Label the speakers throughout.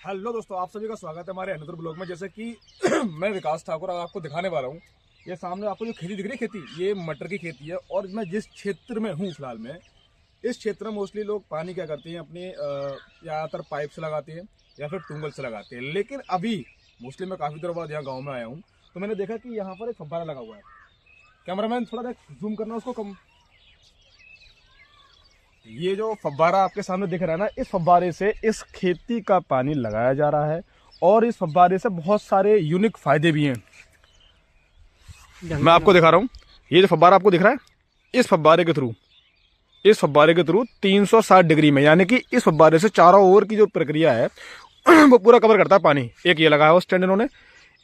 Speaker 1: Hello दोस्तों, आप सभी का स्वागत है हमारे अनदर ब्लॉग में। जैसे कि मैं विकास ठाकुर आपको दिखाने वाला हूँ। ये सामने आपको जो खेती दिख रही है, खेती ये मटर की खेती है। और मैं जिस क्षेत्र में हूँ फिलहाल में, इस क्षेत्र में मोस्टली लोग पानी क्या करते हैं, अपने ज़्यादातर पाइप से लगाते हैं या फिर ट्यूबवेल से लगाते हैं। लेकिन अभी मोस्टली मैं काफ़ी देर बाद यहाँ गाँव में आया हूँ, तो मैंने देखा कि यहाँ पर एक फव्वारा लगा हुआ है। कैमरामैन थोड़ा जूम करना उसको कम। ये जो फव्वारा आपके सामने दिख रहा है ना, इस फव्वारे से इस खेती का पानी लगाया जा रहा है। और इस फव्वारे से बहुत सारे यूनिक फायदे भी हैं। मैं आपको दिखा रहा हूँ। ये जो फव्वारा आपको दिख रहा है, इस फव्वारे के थ्रू 360 डिग्री में, यानी कि इस फव्वारे से चारों ओर की जो प्रक्रिया है वो पूरा कवर करता है पानी। एक ये लगा है स्टैंड इन्होंने,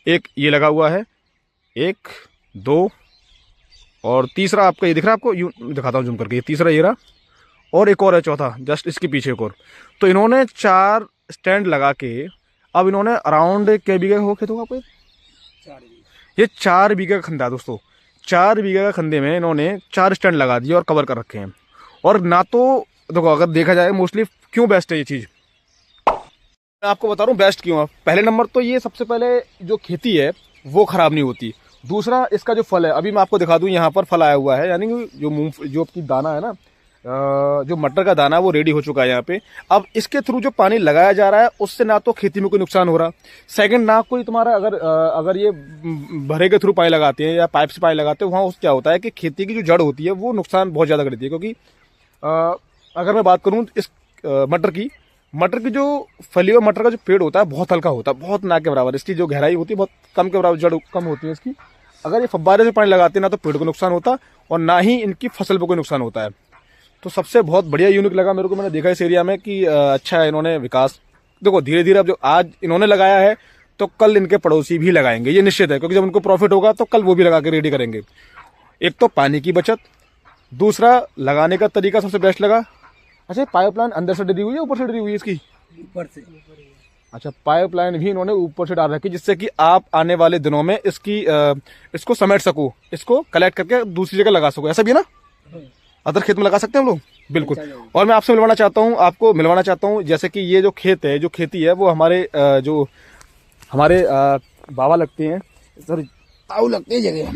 Speaker 1: एक ये लगा हुआ है, एक दो और तीसरा आपका ये दिख रहा है। आपको यूं दिखाता हूँ जूम करके, ये तीसरा ये रहा और एक और है चौथा, जस्ट इसके पीछे एक और। तो इन्होंने 4 स्टैंड लगा के अब इन्होंने अराउंड क्या बीघा हो खेत होगा आपको? 4 बीघा। ये 4 बीघा का खंदा है दोस्तों। 4 बीघा का खंदे में इन्होंने 4 स्टैंड लगा दिए और कवर कर रखे हैं। और ना तो देखो, अगर देखा जाए मोस्टली क्यों बेस्ट है ये चीज़, मैं आपको बता रहा हूँ बेस्ट क्यों है। पहले नंबर तो ये सबसे पहले जो खेती है वो खराब नहीं होती। दूसरा, इसका जो फल है, अभी मैं आपको दिखा दूँ, यहाँ पर फल आया हुआ है, यानी कि जो आपकी दाना है ना, जो मटर का दाना वो रेडी हो चुका है यहाँ पे। अब इसके थ्रू जो पानी लगाया जा रहा है उससे ना तो खेती में कोई नुकसान हो रहा, सेकंड ना कोई तुम्हारा अगर ये भरे के थ्रू पानी लगाते हैं या पाइप से पानी लगाते हैं, वहाँ क्या होता है कि खेती की जो जड़ होती है वो नुकसान बहुत ज़्यादा करती है। क्योंकि अगर मैं बात करूँ इस मटर की जो फली हुआ मटर का जो पेड़ होता है बहुत हल्का होता है, बहुत ना के बराबर। इसकी जो गहराई होती है बहुत कम के बराबर, जड़ कम होती है इसकी। अगर ये फव्वारे से पानी लगाते हैं ना तो पेड़ को नुकसान होता और ना ही इनकी फसल पर कोई नुकसान होता है। तो सबसे बहुत बढ़िया यूनिक लगा मेरे को, मैंने देखा इस एरिया में कि अच्छा है इन्होंने विकास। देखो धीरे धीरे अब जो आज इन्होंने लगाया है तो कल इनके पड़ोसी भी लगाएंगे, ये निश्चित है। क्योंकि जब उनको प्रॉफिट होगा तो कल वो भी लगा के रेडी करेंगे। एक तो पानी की बचत, दूसरा लगाने का तरीका सबसे बेस्ट लगा। अच्छा, पाइपलाइन अंदर से डरी हुई है ऊपर से डरी हुई है? इसकी ऊपर से। अच्छा, पाइपलाइन भी इन्होंने ऊपर से डाल रखी, जिससे कि आप आने वाले दिनों में इसको समेट सको, इसको कलेक्ट करके दूसरी जगह लगा सको। ऐसा भी है ना, अदर खेत में लगा सकते हैं हम लोग, बिल्कुल। और मैं आपसे आपको मिलवाना चाहता हूँ जैसे कि ये जो खेत है, जो खेती है, वो हमारे बाबा लगते हैं, सॉरी ताऊ लगते हैं जगह,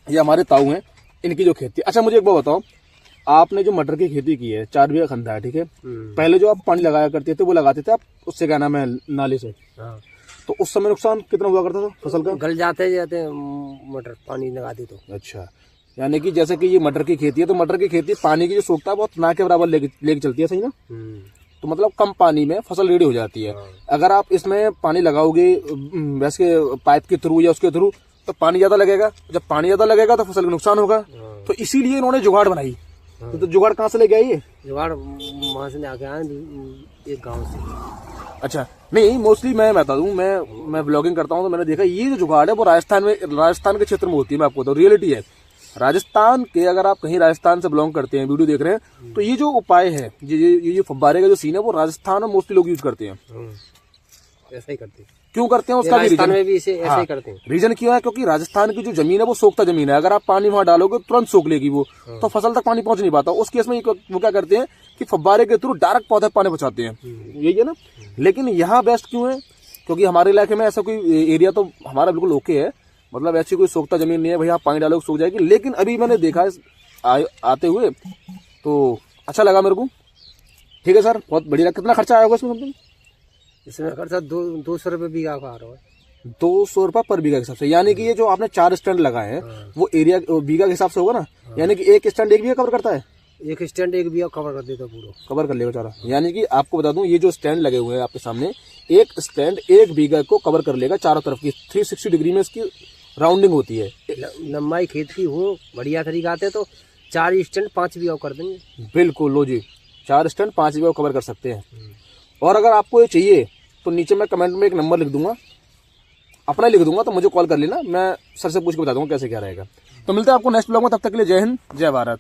Speaker 1: ये हमारे ताऊ हैं, इनकी जो खेती। अच्छा मुझे एक बात बताओ, आपने जो मटर की खेती की है 4 बीघा खंदा है, ठीक है। पहले जो आप पानी लगाया करते थे वो लगाते थे आप उससे, क्या नाम है, नाले से, तो उस समय नुकसान कितना हुआ करता था फसल का?
Speaker 2: गल जाते मटर पानी लगाते तो।
Speaker 1: अच्छा, यानी कि जैसे कि ये मटर की खेती है, तो मटर की खेती पानी की जो सोखता है बहुत ना के बराबर लेके चलती है, सही ना? तो मतलब कम पानी में फसल रेडी हो जाती है। अगर आप इसमें पानी लगाओगे वैसे पाइप के थ्रू या उसके थ्रू, तो पानी ज्यादा लगेगा। जब पानी ज्यादा लगेगा तो फसल का नुकसान होगा। तो इसीलिए इन्होंने जुगाड़ बनाई। तो जुगाड़ कहाँ से लेके आई है?
Speaker 2: जुगाड़ वहां से आके आए एक गाँव से।
Speaker 1: अच्छा, नहीं मोस्टली मैं बता दूं, मैं ब्लॉगिंग करता हूं, तो मैंने देखा ये जो जुगाड़ है वो राजस्थान के क्षेत्र में होती है। मैं आपको तो रियलिटी है राजस्थान के, अगर आप कहीं राजस्थान से बिलोंग करते हैं, वीडियो देख रहे हैं, तो ये जो उपाय है, ये फव्वारे का जो सीन है, वो राजस्थान में मोस्टली लोग यूज करते हैं।
Speaker 2: ऐसा ही करते हैं।
Speaker 1: क्यों करते हैं उसका भी रीजन
Speaker 2: में भी इसे ऐसा ही करते हैं।
Speaker 1: रीजन क्यों है? क्योंकि राजस्थान की जो जमीन है वो सोखता जमीन है। अगर आप पानी वहां डालोगे तुरंत सोख लेगी वो, तो फसल तक पानी पहुंच नहीं पाता। उस केस में वो क्या करते हैं कि फव्वारे के थ्रू डायरेक्ट पौधे पानी पहुंचाते हैं, यही है ना। लेकिन यहाँ बेस्ट क्यों है? क्योंकि हमारे इलाके में ऐसा कोई एरिया तो हमारा बिल्कुल ओके है, मतलब ऐसी कोई सोखता जमीन नहीं है, भैया आप पानी डालोगे सूख जाएगी। लेकिन अभी मैंने देखा आते हुए तो अच्छा लगा मेरे को। ठीक है सर, बहुत बढ़िया। कितना खर्चा आया होगा इसमें? समथिंग
Speaker 2: इसमें खर्चा 200 रुपये बीघा का आ रहा है।
Speaker 1: 200 रुपये पर बीघा के हिसाब से, यानी कि ये जो आपने 4 स्टैंड लगाए हैं वो एरिया बीघा के हिसाब से होगा ना। यानी कि एक स्टैंड 1 बीघा कवर करता है,
Speaker 2: एक स्टैंड 1 बीघा कवर कर देता, पूरा
Speaker 1: कवर कर लेगा चारा। यानी कि आपको बता दूं, ये जो स्टैंड लगे हुए हैं आपके सामने, एक स्टैंड 1 बीघा को कवर कर लेगा चारों तरफ की। 360 डिग्री में इसकी राउंडिंग होती है।
Speaker 2: लंबाई खेत की हो बढ़िया तरीका आते तो 4 स्टैंड 5 बीघा कर देंगे।
Speaker 1: बिल्कुल, लो जी, 4 स्टैंड 5 बीघा कवर कर सकते हैं। और अगर आपको ये चाहिए तो नीचे मैं कमेंट में एक नंबर लिख दूंगा, अपना लिख दूंगा, तो मुझे कॉल कर लेना, मैं सर से पूछ के बता दूंगा कैसे क्या रहेगा। तो मिलते हैं आपको नेक्स्ट ब्लॉग में, तब तक के लिए जय हिंद, जय भारत।